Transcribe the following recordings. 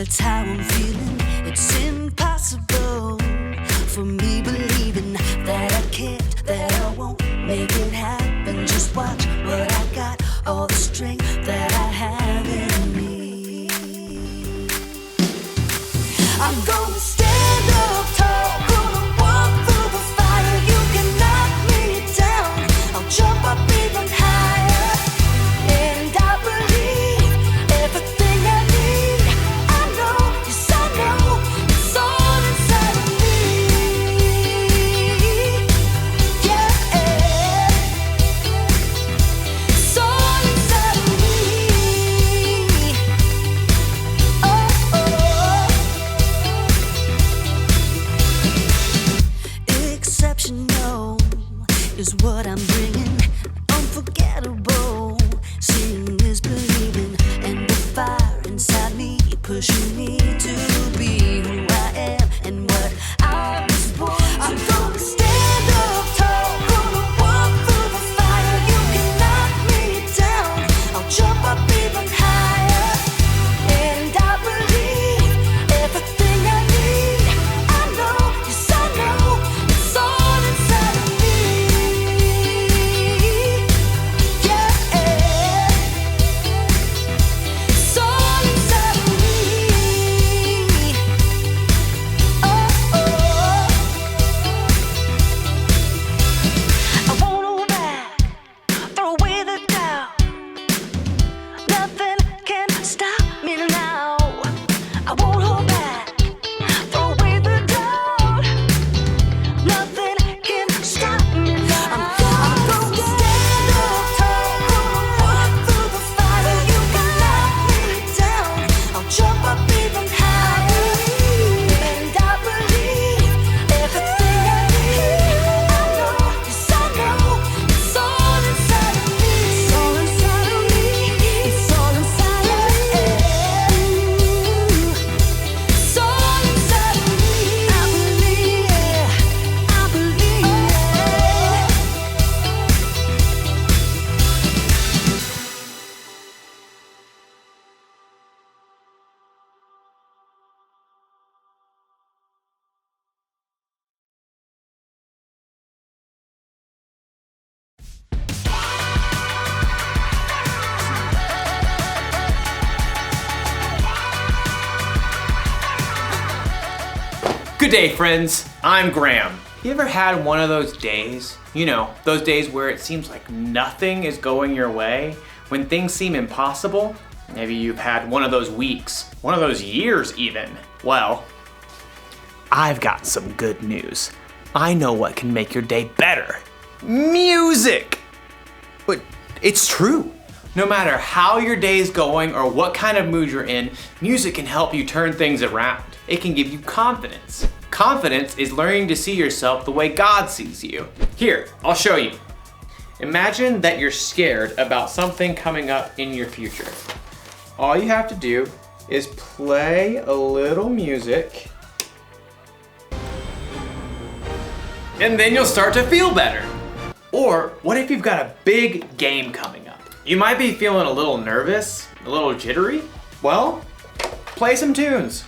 that's how I'm feeling. It's impossible for me believing that I can't, that I won't make it happen. Just watch what I got, all the strength that I have in me. I'm gonna stand up tall, gonna walk through the fire. You can knock me down, I'll jump up even higher. And I believe everything I need. I know, yes I know, it's all inside of me. Yeah, it's all inside of me. Exceptional is what I'm bringing. Unforgettable, seeing is believing, and the fire inside me pushing me to be who I am and what I was born to. I'm gonna stand up tall, gonna walk through the fire. You can knock me down, I'll jump up even higher. And I believe everything I need. I know, yes I know, it's all inside of me. Yeah, it's all inside of me. I won't hold back, throw away the doubt. Nothing can stop me now. I won't hold back, throw away the doubt. Nothing can stop me now. I'm gonna stand up tall, gonna walk through the fire. You can knock me down, I'll jump up even higher. And I believe everything I need. I know, yes I know, it's all inside of me. It's all inside of me. It's all inside of me. It's all inside of me. I believe it. I believe it. Good day, friends. I'm Graham. You ever had one of those days? You know, those days where it seems like nothing is going your way, when things seem impossible? Maybe you've had one of those weeks, one of those years even. Well, I've got some good news. I know what can make your day better. Music! But it's true. No matter how your day is going or what kind of mood you're in, music can help you turn things around. It can give you confidence. Confidence is learning to see yourself the way God sees you. Here, I'll show you. Imagine that you're scared about something coming up in your future. All you have to do is play a little music, and then you'll start to feel better. Or what if you've got a big game coming up? You might be feeling a little nervous, a little jittery. Well, play some tunes.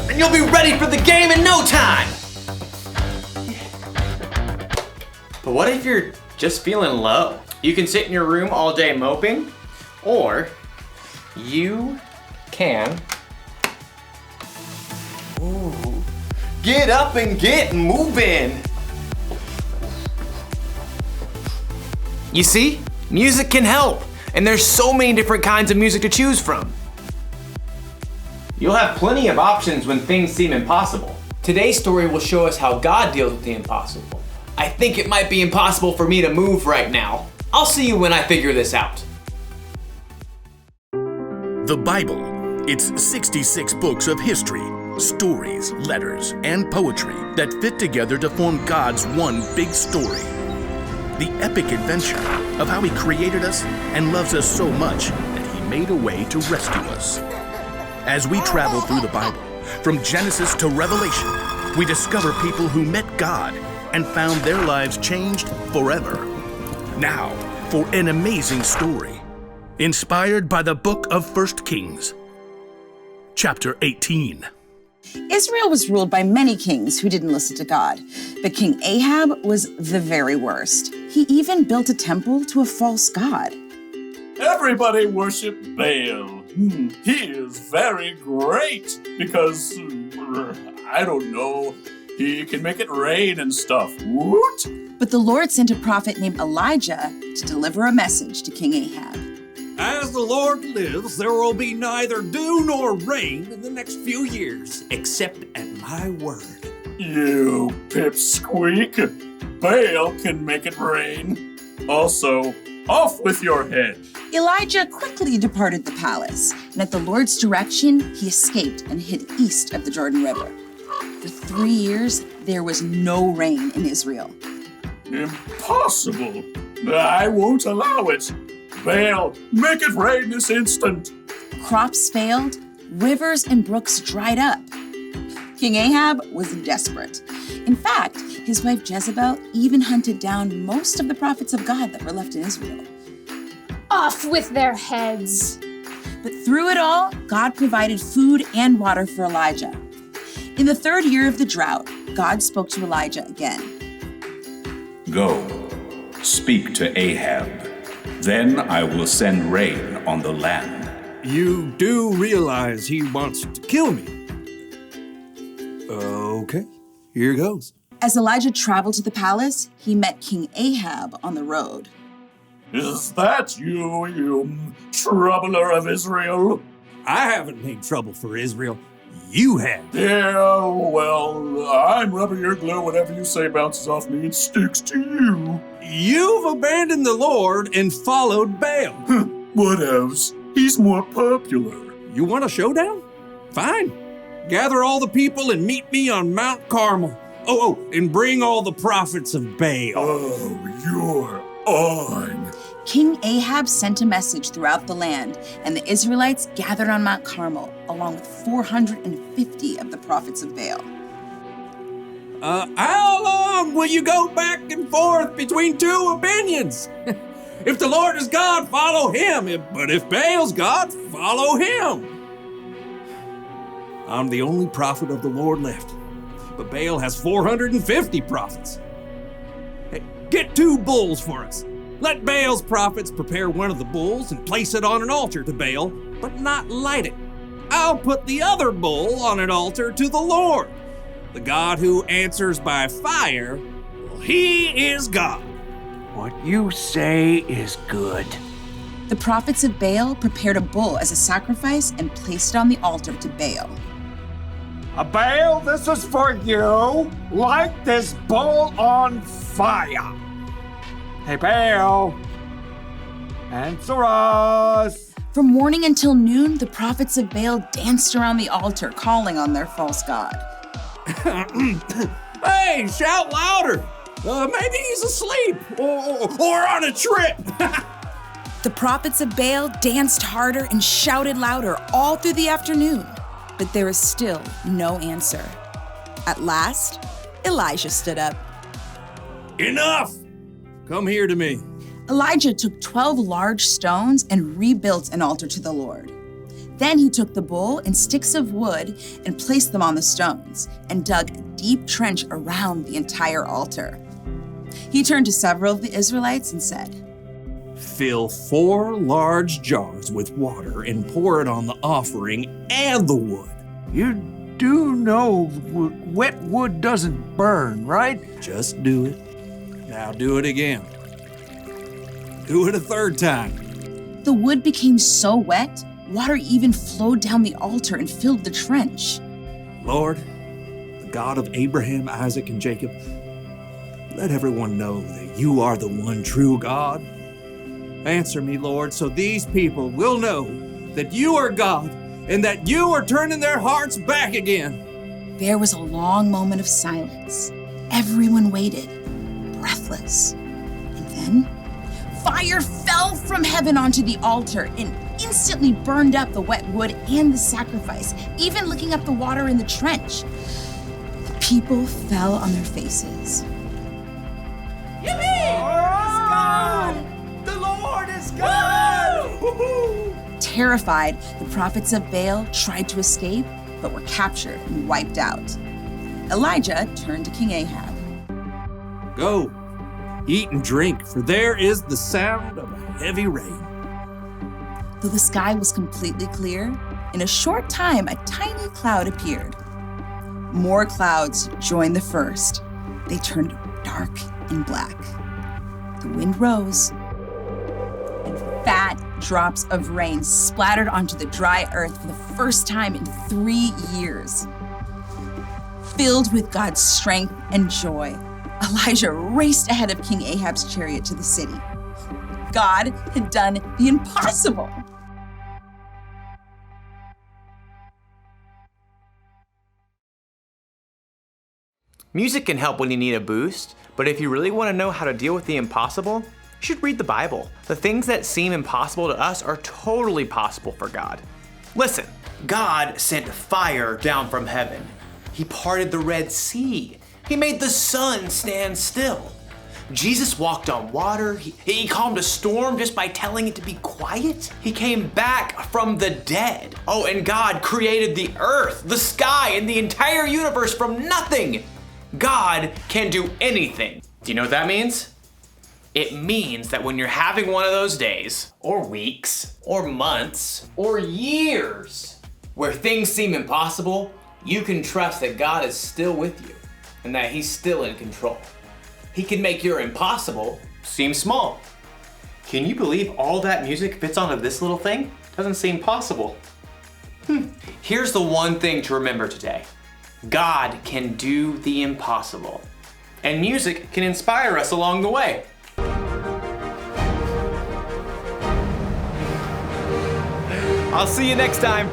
And you'll be ready for the game in no time. But what if you're just feeling low? You can sit in your room all day moping, or you can get up and get moving. You see, music can help, and there's so many different kinds of music to choose from. You'll have plenty of options when things seem impossible. Today's story will show us how God deals with the impossible. I think it might be impossible for me to move right now. I'll see you when I figure this out. The Bible. It's 66 books of history, stories, letters, and poetry that fit together to form God's one big story. The epic adventure of how He created us and loves us so much that He made a way to rescue us. As we travel through the Bible, from Genesis to Revelation, we discover people who met God and found their lives changed forever. Now, for an amazing story, inspired by the book of 1 Kings, chapter 18. Israel was ruled by many kings who didn't listen to God, but King Ahab was the very worst. He even built a temple to a false god. Everybody worship Baal. He is very great because, I don't know, he can make it rain and stuff. Woot! But the Lord sent a prophet named Elijah to deliver a message to King Ahab. As the Lord lives, there will be neither dew nor rain in the next few years, except at my word. You pipsqueak. Baal can make it rain. Also, off with your head. Elijah quickly departed the palace, and at the Lord's direction, he escaped and hid east of the Jordan River. For 3 years, there was no rain in Israel. Impossible. I won't allow it. Baal, make it rain this instant. Crops failed, rivers and brooks dried up. King Ahab was desperate. In fact, his wife Jezebel even hunted down most of the prophets of God that were left in Israel. Off with their heads. But through it all, God provided food and water for Elijah. In the 3rd year of the drought, God spoke to Elijah again. Go, speak to Ahab. Then I will send rain on the land. You do realize he wants to kill me. Okay, here goes. As Elijah traveled to the palace, he met King Ahab on the road. Is that you troubler of Israel? I haven't made trouble for Israel. You have. Yeah, well, I'm rubber your glue. Whatever you say bounces off me and sticks to you. You've abandoned the Lord and followed Baal. What else? He's more popular. You want a showdown? Fine. Gather all the people and meet me on Mount Carmel. Oh, and bring all the prophets of Baal. Oh, you're on. King Ahab sent a message throughout the land, and the Israelites gathered on Mount Carmel, along with 450 of the prophets of Baal. How long will you go back and forth between two opinions? If the Lord is God, follow him. But if Baal's God, follow him. I'm the only prophet of the Lord left, but Baal has 450 prophets. Hey, get 2 bulls for us. Let Baal's prophets prepare one of the bulls and place it on an altar to Baal, but not light it. I'll put the other bull on an altar to the Lord. The God who answers by fire, well, he is God. What you say is good. The prophets of Baal prepared a bull as a sacrifice and placed it on the altar to Baal. Baal, this is for you. Light this bull on fire. Hey, Baal, answer us. From morning until noon, the prophets of Baal danced around the altar, calling on their false god. Hey, shout louder. Maybe he's asleep or on a trip. The prophets of Baal danced harder and shouted louder all through the afternoon, but there was still no answer. At last, Elijah stood up. Enough! Come here to me. Elijah took 12 large stones and rebuilt an altar to the Lord. Then he took the bull and sticks of wood and placed them on the stones and dug a deep trench around the entire altar. He turned to several of the Israelites and said, Fill 4 large jars with water and pour it on the offering and the wood. You do know wet wood doesn't burn, right? Just do it. Now do it again. Do it a 3rd time. The wood became so wet, water even flowed down the altar and filled the trench. Lord, the God of Abraham, Isaac, and Jacob, let everyone know that you are the one true God. Answer me, Lord, so these people will know that you are God and that you are turning their hearts back again. There was a long moment of silence. Everyone waited, breathless. And then, fire fell from heaven onto the altar and instantly burned up the wet wood and the sacrifice, even licking up the water in the trench. The people fell on their faces. Terrified, the prophets of Baal tried to escape, but were captured and wiped out. Elijah turned to King Ahab. Go, eat and drink, for there is the sound of a heavy rain. Though the sky was completely clear, in a short time a tiny cloud appeared. More clouds joined the first. They turned dark and black. The wind rose, and fat drops of rain splattered onto the dry earth for the first time in 3 years. Filled with God's strength and joy, Elijah raced ahead of King Ahab's chariot to the city. God had done the impossible. Music can help when you need a boost, but if you really want to know how to deal with the impossible, you should read the Bible. The things that seem impossible to us are totally possible for God. Listen, God sent fire down from heaven. He parted the Red Sea. He made the sun stand still. Jesus walked on water. He calmed a storm just by telling it to be quiet. He came back from the dead. Oh, and God created the earth, the sky, and the entire universe from nothing. God can do anything. Do you know what that means? It means that when you're having one of those days, or weeks, or months, or years, where things seem impossible, you can trust that God is still with you and that He's still in control. He can make your impossible seem small. Can you believe all that music fits onto this little thing? Doesn't seem possible. Here's the one thing to remember today. God can do the impossible, and music can inspire us along the way. I'll see you next time.